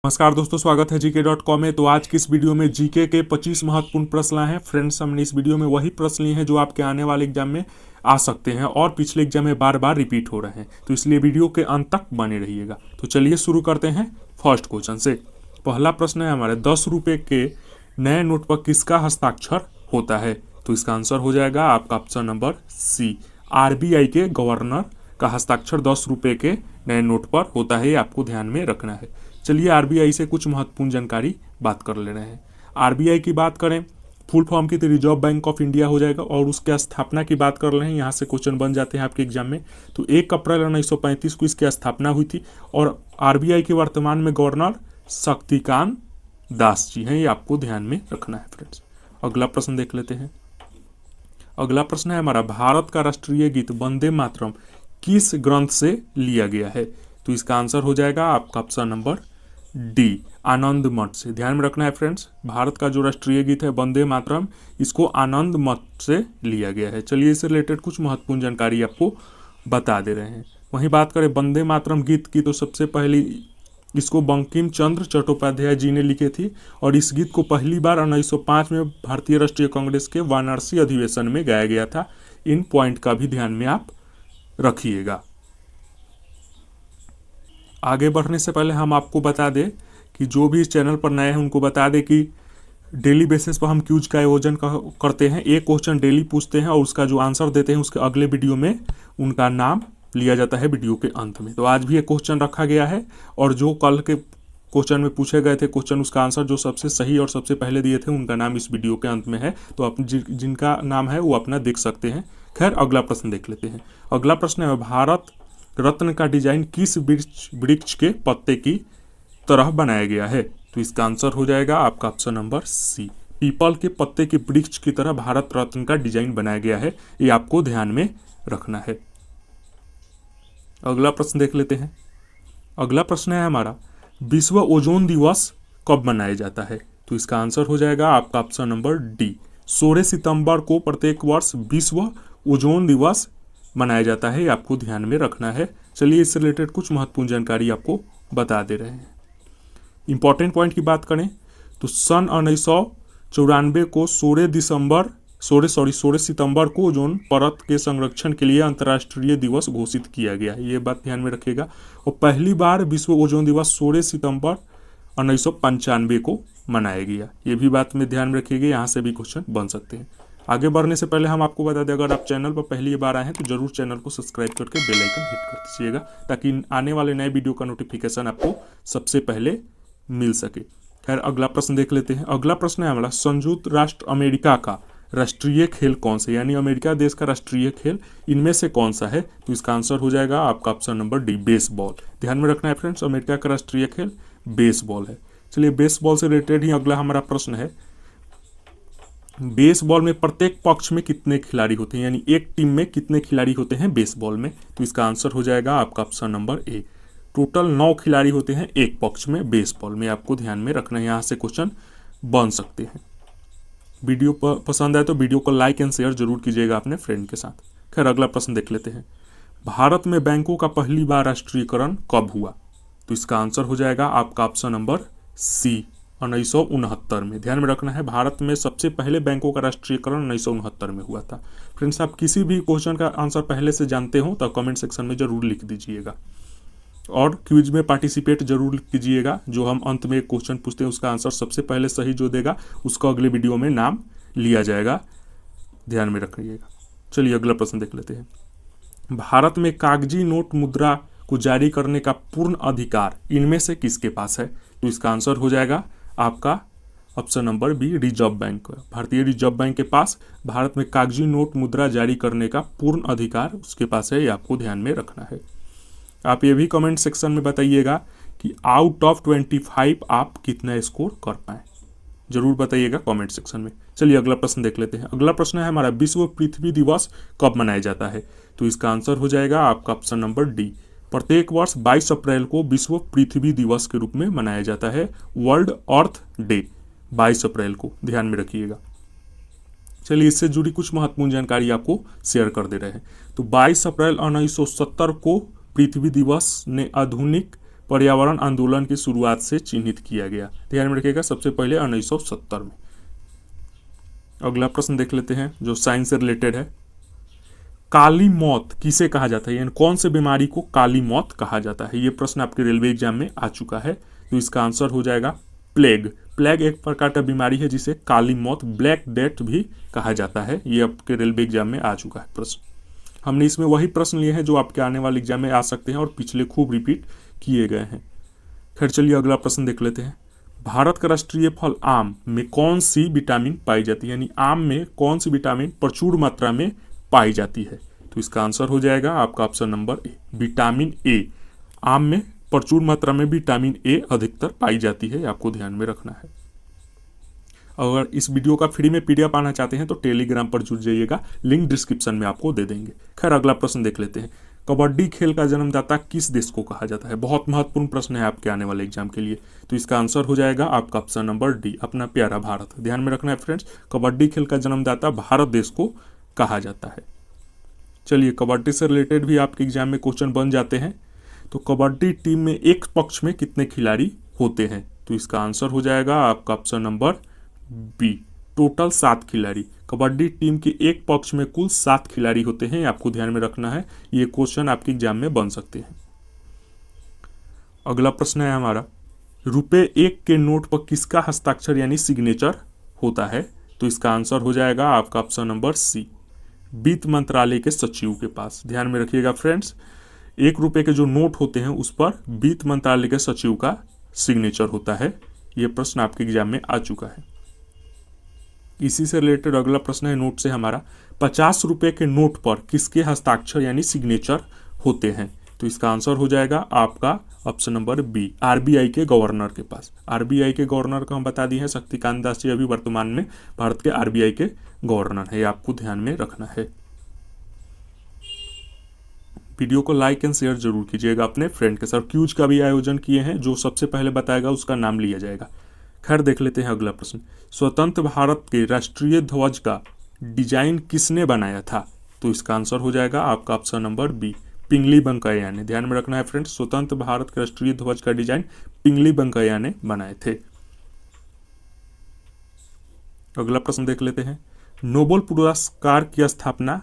नमस्कार दोस्तों, स्वागत है gk.com में। तो आज की इस वीडियो में जीके के 25 महत्वपूर्ण प्रश्न लाए हैं। फ्रेंड्स, हमने इस वीडियो में वही प्रश्न लिए हैं जो आपके आने वाले एग्जाम में आ सकते हैं और पिछले एग्जाम में बार बार रिपीट हो रहे हैं, तो इसलिए वीडियो के अंत तक बने रहिएगा। तो चलिए शुरू करते हैं फर्स्ट क्वेश्चन से। पहला प्रश्न है हमारे 10 रुपये के नए नोट पर किसका हस्ताक्षर होता है? तो इसका आंसर हो जाएगा आपका ऑप्शन नंबर सी, आरबीआई के गवर्नर का हस्ताक्षर 10 रुपये के नए नोट पर होता है, ये आपको ध्यान में रखना है। चलिए आरबीआई से कुछ महत्वपूर्ण जानकारी बात कर ले रहे हैं। आरबीआई की बात करें, फुल फॉर्म की तो रिजर्व बैंक ऑफ इंडिया हो जाएगा, और उसके स्थापना की बात कर रहे हैं, यहाँ से क्वेश्चन बन जाते हैं आपके एग्जाम में। तो 1 अप्रैल 1935 को इसकी स्थापना हुई थी, और आरबीआई के वर्तमान में गवर्नर शक्तिकांत दास जी हैं, ये आपको ध्यान में रखना है फ्रेंड्स। अगला प्रश्न देख लेते हैं। अगला प्रश्न है हमारा, भारत का राष्ट्रीय गीत वंदे मातरम किस ग्रंथ से लिया गया है? तो इसका आंसर हो जाएगा आपका ऑप्शन नंबर डी, आनंद मठ से। ध्यान में रखना है फ्रेंड्स, भारत का जो राष्ट्रीय गीत है वंदे मातरम, इसको आनंद मठ से लिया गया है। चलिए इससे रिलेटेड कुछ महत्वपूर्ण जानकारी आपको बता दे रहे हैं। वहीं बात करें वंदे मातरम गीत की, तो सबसे पहली इसको बंकिम चंद्र चट्टोपाध्याय जी ने लिखे थी, और इस गीत को पहली बार 1905 में भारतीय राष्ट्रीय कांग्रेस के वाराणसी अधिवेशन में गाया गया था। इन पॉइंट का भी ध्यान में आप रखिएगा। आगे बढ़ने से पहले हम आपको बता दें कि जो भी इस चैनल पर नए हैं उनको बता दें कि डेली बेसिस पर हम क्यूज का आयोजन करते हैं। एक क्वेश्चन डेली पूछते हैं और उसका जो आंसर देते हैं उसके अगले वीडियो में उनका नाम लिया जाता है वीडियो के अंत में। तो आज भी एक क्वेश्चन रखा गया है, और जो कल के क्वेश्चन में पूछे गए थे क्वेश्चन, उसका आंसर जो सबसे सही और सबसे पहले दिए थे उनका नाम इस वीडियो के अंत में है। तो आप जिनका नाम है वो अपना देख सकते हैं। खैर, अगला प्रश्न देख लेते हैं। अगला प्रश्न है, भारत रत्न का डिजाइन किस वृक्ष के पत्ते की तरह बनाया गया है? तो इसका आंसर हो जाएगा आपका ऑप्शन नंबर सी, पीपल के पत्ते के वृक्ष की तरह भारत रत्न का डिजाइन बनाया गया है, ये आपको ध्यान में रखना है। अगला प्रश्न देख लेते हैं। अगला प्रश्न है हमारा, विश्व ओजोन दिवस कब मनाया जाता है? तो इसका आंसर हो जाएगा आपका ऑप्शन नंबर डी, 16 सितंबर को प्रत्येक वर्ष विश्व ओजोन दिवस मनाया जाता है, ये आपको ध्यान में रखना है। चलिए इससे रिलेटेड कुछ महत्वपूर्ण जानकारी आपको बता दे रहे हैं। इंपॉर्टेंट पॉइंट की बात करें तो सन 1994 को 16 सितंबर को ओजोन परत के संरक्षण के लिए अंतर्राष्ट्रीय दिवस घोषित किया गया है, ये बात ध्यान में रखिएगा। और पहली बार विश्व ओजोन दिवस 16 सितंबर 1995 को मनाया गया, ये भी बात में ध्यान में रखिएगा। यहाँ से भी क्वेश्चन बन सकते हैं। आगे बढ़ने से पहले हम आपको बता दें, अगर आप चैनल पर पहली बार आए हैं तो जरूर चैनल को सब्सक्राइब करके बेल आइकन हिट कर दीजिएगा, ताकि आने वाले नए वीडियो का नोटिफिकेशन आपको सबसे पहले मिल सके। खैर, अगला प्रश्न देख लेते हैं। अगला प्रश्न है हमारा, संयुक्त राष्ट्र अमेरिका का राष्ट्रीय खेल कौन सा, यानी अमेरिका देश का राष्ट्रीय खेल इनमें से कौन सा है? तो इसका आंसर हो जाएगा आपका ऑप्शन नंबर डी, बेसबॉल। ध्यान में रखना है फ्रेंड्स, अमेरिका का राष्ट्रीय खेल बेसबॉल है। चलिए बेसबॉल से रिलेटेड ही अगला हमारा प्रश्न है, बेसबॉल में प्रत्येक पक्ष में कितने खिलाड़ी होते हैं, यानी एक टीम में कितने खिलाड़ी होते हैं बेसबॉल में? तो इसका आंसर हो जाएगा आपका ऑप्शन नंबर ए, टोटल 9 खिलाड़ी होते हैं एक पक्ष में बेसबॉल में, आपको ध्यान में रखना है। यहाँ से क्वेश्चन बन सकते हैं। वीडियो पसंद आए तो वीडियो को लाइक एंड शेयर जरूर कीजिएगा अपने फ्रेंड के साथ। खैर, अगला प्रश्न देख लेते हैं। भारत में बैंकों का पहली बार राष्ट्रीयकरण कब हुआ? तो इसका आंसर हो जाएगा आपका ऑप्शन नंबर सी, 1969 में। ध्यान में रखना है, भारत में सबसे पहले बैंकों का राष्ट्रीयकरण 1969 में हुआ था। फ्रेंड्स, आप किसी भी क्वेश्चन का आंसर पहले से जानते हो तो कमेंट सेक्शन में जरूर लिख दीजिएगा, और क्विज में पार्टिसिपेट जरूर कीजिएगा। जो हम अंत में एक क्वेश्चन पूछते हैं उसका आंसर सबसे पहले सही जो देगा उसका अगले वीडियो में नाम लिया जाएगा, ध्यान में रखिएगा। चलिए अगला प्रश्न देख लेते हैं। भारत में कागजी नोट मुद्रा को जारी करने का पूर्ण अधिकार इनमें से किसके पास है? तो इसका आंसर हो जाएगा आपका option number B, Reserve Bank. भारतीय रिजर्व बैंक के पास भारत में कागजी नोट मुद्रा जारी करने का पूर्ण अधिकार उसके पास है, ये आपको ध्यान में रखना है। आप ये भी कमेंट सेक्शन में बताइएगा कि आउट ऑफ 25 आप कितना स्कोर कर पाए, जरूर बताइएगा कमेंट सेक्शन में। चलिए अगला प्रश्न देख लेते हैं। अगला प्रश्न है हमारा, विश्व पृथ्वी दिवस कब मनाया जाता है? तो इसका आंसर हो जाएगा आपका ऑप्शन नंबर डी, प्रत्येक वर्ष 22 अप्रैल को विश्व पृथ्वी दिवस के रूप में मनाया जाता है, वर्ल्ड अर्थ डे, 22 अप्रैल को, ध्यान में रखिएगा। चलिए इससे जुड़ी कुछ महत्वपूर्ण जानकारी आपको शेयर कर दे रहे हैं। तो 22 अप्रैल 1970 को पृथ्वी दिवस ने आधुनिक पर्यावरण आंदोलन की शुरुआत से चिन्हित किया गया? ध्यान में रखिएगा, सबसे पहले 1970 में। अगला प्रश्न देख लेते हैं जो साइंस से रिलेटेड है। काली मौत किसे कहा जाता है, यानी कौन से बीमारी को काली मौत कहा जाता है? ये प्रश्न आपके रेलवे एग्जाम में आ चुका है, तो इसका आंसर हो जाएगा प्लेग। प्लेग एक प्रकार का बीमारी है जिसे काली मौत, ब्लैक डेथ भी कहा जाता है। ये आपके रेलवे एग्जाम में आ चुका है प्रश्न। हमने इसमें वही प्रश्न लिए हैं जो आपके आने वाले एग्जाम में आ सकते हैं और पिछले खूब रिपीट किए गए हैं। खैर चलिए अगला प्रश्न देख लेते हैं। भारत का राष्ट्रीय फल आम में कौन सी विटामिन पाई जाती है, यानी आम में कौन सी विटामिन प्रचुर मात्रा में पाई जाती है? तो इसका आंसर हो जाएगा आपका option number A, vitamin A. आम में प्रचुर मात्रा में विटामिन ए अधिकतर पाई जाती है, आपको ध्यान में रखना है। अगर इस वीडियो का फ्री में पीडीएफ आना चाहते हैं तो टेलीग्राम पर जुड़ जाइएगा, लिंक डिस्क्रिप्शन में आपको दे देंगे। खैर अगला प्रश्न देख लेते हैं। कबड्डी खेल का जन्मदाता किस देश को कहा जाता है? बहुत महत्वपूर्ण प्रश्न है आपके आने वाले एग्जाम के लिए, तो इसका आंसर हो जाएगा आपका ऑप्शन नंबर डी, अपना प्यारा भारत। ध्यान में रखना है फ्रेंड्स, कबड्डी खेल का जन्मदाता भारत देश को कहा जाता है। चलिए कबड्डी से रिलेटेड भी आपके एग्जाम में क्वेश्चन बन जाते हैं। तो कबड्डी टीम में एक पक्ष में कितने खिलाड़ी होते हैं? तो इसका आंसर हो जाएगा आपका ऑप्शन नंबर बी, टोटल 7 खिलाड़ी। कबड्डी टीम के एक पक्ष में कुल 7 खिलाड़ी होते हैं, आपको ध्यान में रखना है। ये क्वेश्चन आपके एग्जाम में बन सकते हैं। अगला प्रश्न है हमारा, ₹1 के नोट पर किसका हस्ताक्षर यानी सिग्नेचर होता है? तो इसका आंसर हो जाएगा आपका ऑप्शन नंबर सी, वित्त मंत्रालय के सचिव के पास। ध्यान में रखिएगा फ्रेंड्स, ₹1 के जो नोट होते हैं उस पर वित्त मंत्रालय के सचिव का सिग्नेचर होता है। यह प्रश्न आपके एग्जाम में आ चुका है। इसी से रिलेटेड अगला प्रश्न है नोट से हमारा, ₹50 के नोट पर किसके हस्ताक्षर यानी सिग्नेचर होते हैं? तो इसका आंसर हो जाएगा आपका ऑप्शन नंबर बी, आरबीआई के गवर्नर के पास। आरबीआई के गवर्नर को हम बता दिए हैं, शक्तिकांत दास जी अभी वर्तमान में भारत के आरबीआई के गवर्नर है, आपको ध्यान में रखना है। वीडियो को लाइक एंड शेयर जरूर कीजिएगा अपने फ्रेंड के साथ। क्यूज का भी आयोजन किए हैं, जो सबसे पहले बताएगा उसका नाम लिया जाएगा। खैर देख लेते हैं अगला प्रश्न। स्वतंत्र भारत के राष्ट्रीय ध्वज का डिजाइन किसने बनाया था? तो इसका आंसर हो जाएगा आपका ऑप्शन नंबर बी, पिंगली वेंकैया ने। ध्यान में रखना है फ्रेंड्स, स्वतंत्र भारत के राष्ट्रीय ध्वज का डिजाइन पिंगली वेंकैया ने बनाए थे। अगला प्रश्न देख लेते हैं। नोबेल पुरस्कार की स्थापना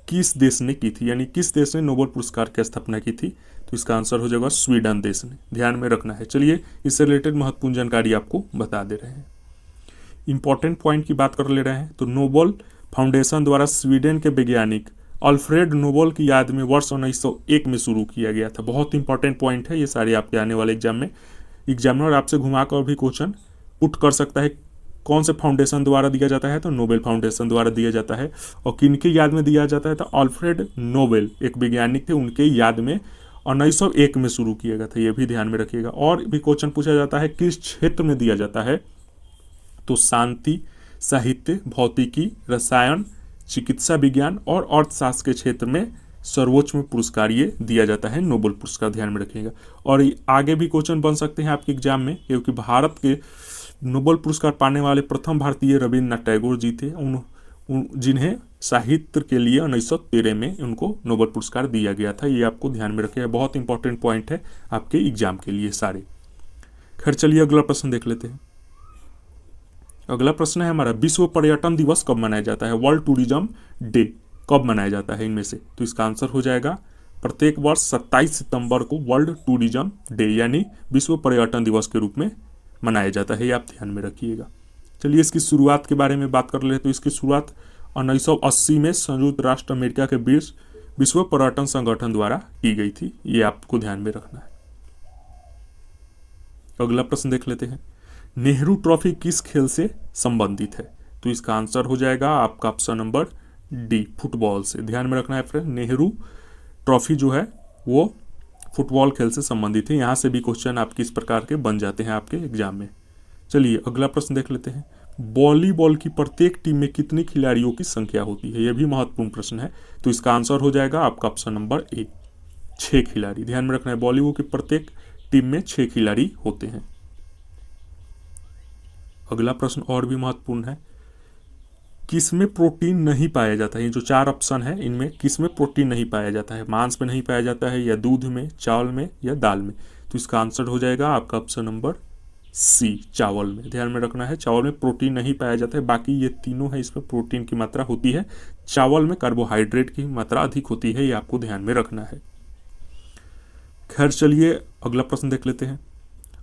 किस देश ने की थी, यानी किस देश ने नोबेल पुरस्कार की स्थापना की थी? तो इसका आंसर हो जाएगा स्वीडन देश ने। ध्यान में रखना है। चलिए इससे रिलेटेड महत्वपूर्ण जानकारी आपको बता दे रहे हैं। इंपॉर्टेंट पॉइंट की बात कर ले रहे हैं तो नोबेल फाउंडेशन द्वारा स्वीडन के वैज्ञानिक अल्फ्रेड नोबेल की याद में वर्ष 1901 में शुरू किया गया था। बहुत इंपॉर्टेंट पॉइंट है ये सारे आपके आने वाले एग्जाम में। एग्जामिनर आपसे घुमाकर भी क्वेश्चन पुट कर सकता है। कौन से फाउंडेशन द्वारा दिया जाता है? तो नोबेल फाउंडेशन द्वारा दिया जाता है। और किनके याद में दिया जाता है? तो अल्फ्रेड नोबेल एक वैज्ञानिक थे, उनके याद में 1901 में शुरू किया गया था। ये भी ध्यान में रखिएगा। और भी क्वेश्चन पूछा जाता है किस क्षेत्र में दिया जाता है? तो शांति, साहित्य, भौतिकी, रसायन, चिकित्सा विज्ञान और अर्थशास्त्र के क्षेत्र में सर्वोच्च में पुरस्कार ये दिया जाता है, नोबेल पुरस्कार। ध्यान में रखिएगा। और आगे भी क्वेश्चन बन सकते हैं आपके एग्जाम में, क्योंकि भारत के नोबेल पुरस्कार पाने वाले प्रथम भारतीय रविन्द्रनाथ टैगोर जी थे, जिन्हें साहित्य के लिए 1913 में उनको नोबेल पुरस्कार दिया गया था। ये आपको ध्यान में रखिएगा, बहुत इंपॉर्टेंट पॉइंट है आपके एग्जाम के लिए सारे। खैर चलिए अगला प्रश्न देख लेते हैं। अगला प्रश्न है हमारा, विश्व पर्यटन दिवस कब मनाया जाता है? वर्ल्ड टूरिज्म डे कब मनाया जाता है इनमें से? तो इसका आंसर हो जाएगा प्रत्येक वर्ष 27 सितंबर को वर्ल्ड टूरिज्म डे यानी विश्व पर्यटन दिवस के रूप में मनाया जाता है। ये आप ध्यान में रखिएगा। चलिए इसकी शुरुआत के बारे में बात कर ले तो इसकी शुरुआत 1980 में संयुक्त राष्ट्र अमेरिका के बीच विश्व पर्यटन संगठन द्वारा की गई थी। ये आपको ध्यान में रखना है। अगला प्रश्न देख लेते हैं। नेहरू ट्रॉफी किस खेल से संबंधित है? तो इसका आंसर हो जाएगा आपका ऑप्शन नंबर डी, फुटबॉल से। ध्यान में रखना है फ्रेंड, नेहरू ट्रॉफी जो है वो फुटबॉल खेल से संबंधित है। यहाँ से भी क्वेश्चन आपके इस प्रकार के बन जाते हैं आपके एग्जाम में। चलिए अगला प्रश्न देख लेते हैं। वॉलीबॉल की प्रत्येक टीम में कितनी खिलाड़ियों की संख्या होती है? यह भी महत्वपूर्ण प्रश्न है। तो इसका आंसर हो जाएगा आपका ऑप्शन नंबर ए, 6 खिलाड़ी। ध्यान में रखना है, वॉलीबॉल की प्रत्येक टीम में 6 खिलाड़ी होते हैं। अगला प्रश्न और भी महत्वपूर्ण है, किसमें प्रोटीन नहीं पाया जाता है? ये जो 4 ऑप्शन है इनमें किसमें प्रोटीन नहीं पाया जाता है? मांस में नहीं पाया जाता है, या दूध में, चावल में, या दाल में? तो तो इसका आंसर हो जाएगा आपका ऑप्शन नंबर सी, चावल में। ध्यान में रखना है, चावल में प्रोटीन नहीं पाया जाता है, बाकी ये तीनों है इसमें प्रोटीन की मात्रा होती है, चावल में कार्बोहाइड्रेट की मात्रा अधिक होती है, ये आपको ध्यान में रखना है। खैर चलिए अगला प्रश्न देख लेते हैं।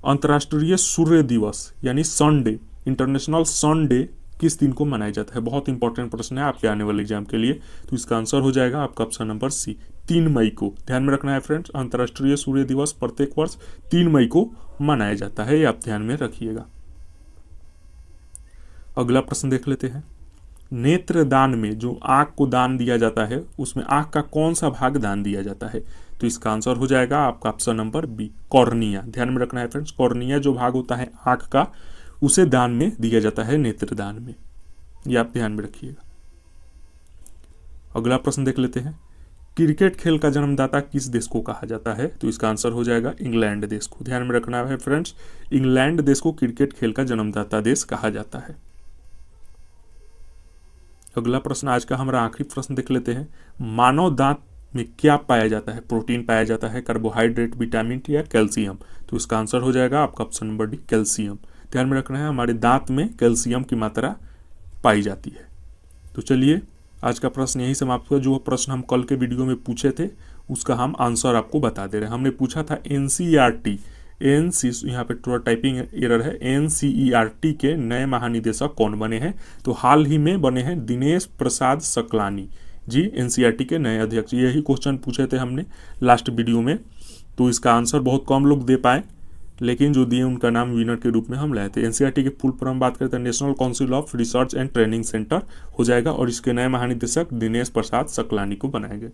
अंतर्राष्ट्रीय सूर्य दिवस यानी सन डे, इंटरनेशनल सन डे किस दिन को मनाया जाता है? बहुत इंपॉर्टेंट प्रश्न है आपके आने वाले एग्जाम के लिए। तो इसका आंसर हो जाएगा आपका ऑप्शन नंबर सी, 3 मई को। ध्यान में रखना है फ्रेंड्स, अंतर्राष्ट्रीय सूर्य दिवस प्रत्येक वर्ष 3 मई को मनाया जाता है, ये आप ध्यान में रखिएगा। अगला प्रश्न देख लेते हैं। नेत्र दान में जो आंख को दान दिया जाता है उसमें आंख का कौन सा भाग दान दिया जाता है? तो इसका आंसर हो जाएगा आपका ऑप्शन नंबर बी, कॉर्निया। ध्यान में रखना है फ्रेंड्स, कॉर्निया जो भाग होता है आंख का उसे दान में दिया जाता है, नेत्र दान में, ये आप ध्यान में रखिएगा। अगला प्रश्न देख लेते हैं। क्रिकेट खेल का जन्मदाता किस देश को कहा जाता है? तो इसका आंसर हो जाएगा इंग्लैंड देश को। ध्यान में रखना है फ्रेंड्स, इंग्लैंड देश को क्रिकेट खेल का जन्मदाता देश कहा जाता है। अगला प्रश्न आज का हमारा आखिरी प्रश्न देख लेते हैं। मानव दांत में क्या पाया जाता है? प्रोटीन पाया जाता है, कार्बोहाइड्रेट, विटामिन या कैल्शियम? तो इसका आंसर हो जाएगा आपका ऑप्शन नंबर डी, कैल्शियम। ध्यान में रखना है, हमारे दांत में कैल्शियम की मात्रा पाई जाती है। तो चलिए आज का प्रश्न यही समाप्त हुआ। जो प्रश्न हम कल के वीडियो में पूछे थे उसका हम आंसर आपको बता दे रहे हैं। हमने पूछा था एनसीईआरटी, यहाँ पे थोड़ा टाइपिंग एरर है, एनसीईआरटी के नए महानिदेशक कौन बने हैं? तो हाल ही में बने हैं दिनेश प्रसाद सकलानी जी, एनसीईआरटी के नए अध्यक्ष। यही क्वेश्चन पूछे थे हमने लास्ट वीडियो में, तो इसका आंसर बहुत कम लोग दे पाए, लेकिन जो दिए उनका नाम विनर के रूप में हम लाए थे। एनसीईआरटी के फुल फॉर्म बात करते हैं national council of research and training centre हो जाएगा, और इसके नए महानिदेशक दिनेश प्रसाद सकलानी को बनाए गए।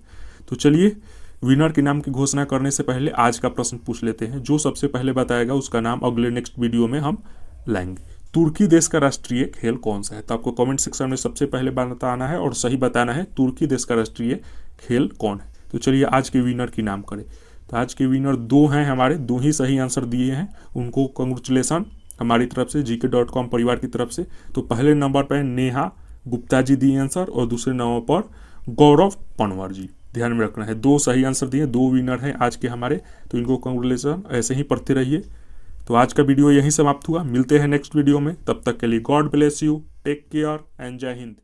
तो चलिए विनर के नाम की घोषणा करने से पहले आज का प्रश्न पूछ लेते हैं। जो सबसे पहले बताएगा उसका नाम अगले नेक्स्ट वीडियो में हम लाएंगे। तुर्की देश का राष्ट्रीय खेल कौन सा है? तो आपको कमेंट सेक्शन में सबसे पहले बताना है और सही बताना है तुर्की देश का राष्ट्रीय खेल कौन है। तो चलिए आज के विनर की नाम करें। तो आज के विनर 2 हैं हमारे, 2 ही सही आंसर दिए हैं, उनको कंग्रेचुलेसन हमारी तरफ से, gk.com परिवार की तरफ से। तो पहले नंबर पर नेहा गुप्ता जी दिए आंसर और दूसरे नंबर पर गौरव पनवर जी। ध्यान में रखना है, 2 सही आंसर दिए, 2 विनर हैं आज के हमारे, तो इनको कंग्रेचुलेसन, ऐसे ही पढ़ते रहिए। तो आज का वीडियो यहीं समाप्त हुआ, मिलते हैं नेक्स्ट वीडियो में, तब तक के लिए God bless you, take care and जय हिंद।